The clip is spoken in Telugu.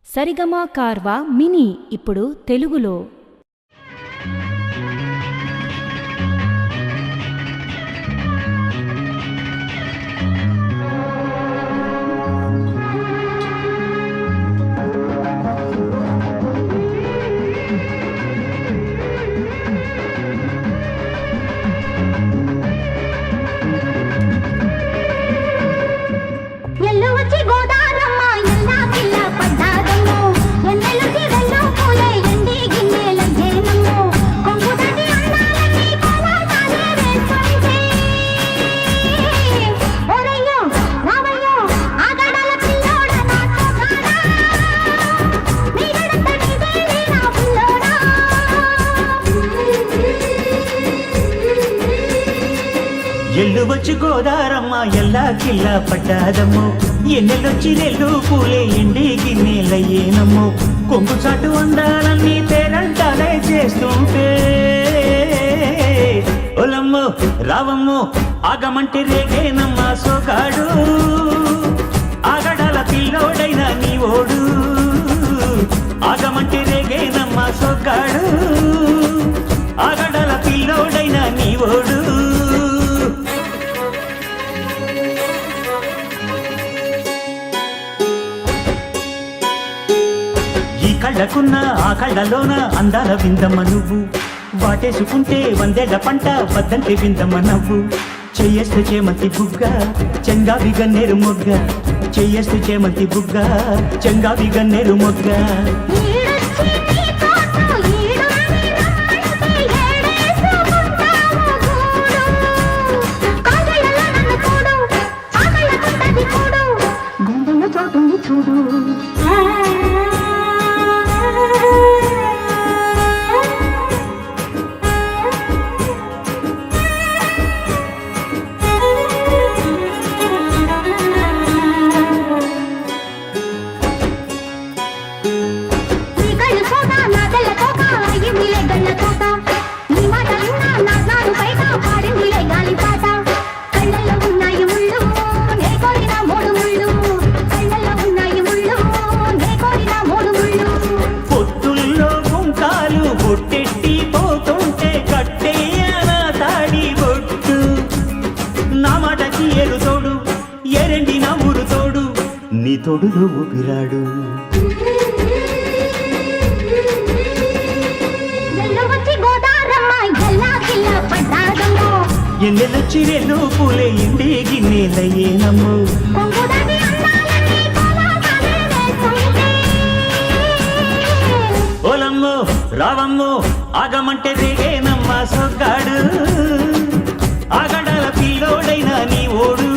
సరిగమ కార్వా మినీ ఇప్పుడు తెలుగులో. ఎల్లు వచ్చి గోదారమ్మ ఎల్లా కిల్లా పడ్డాదమ్మో, ఎన్నెలొచ్చి నెల్లు పూలే ఎండి గిన్నెలయ్యేనమ్మో, కొంగు చాటు అందాలన్నీ పేరంటాలే చేస్తుంటే ఒలమ్మో రావమ్మో ఆగమంటే రేగేనమ్మ సోగాడు, ఆగడాల పిల్లోడైన నీ ఓడు, ఆగమంటే రేగేనమ్మ సోగాడు, ఆగడాల పిల్లోడైన నీ ఓడు. కళ్ళకున్న ఆ కళ్ళలోన అందాల విందమ్మ నువ్వు, వాటేసుకుంటే వందేళ్ల పంట వద్దంటే విందమ్మ నవ్వు, చెయ్యేస్తే చేమంతి బుగ్గ చెంగావి గన్నేరు మొగ్గ, చెయ్యేస్తే చేమంతి బుగ్గ చెంగావి గన్నేరు మొగ్గ. చూడు నీ తోడులో ఊపిరాడు ఎన్నెలొచ్చి వెళ్ళు పూలే ఎండి గిన్నెలయ్యేనమ్మో, ఓలమ్మో రావమ్మో ఆగమంటే రేగేనమ్మ సొగ్గాడు, ఆగడాల పిల్లోడైన నీ ఓడు.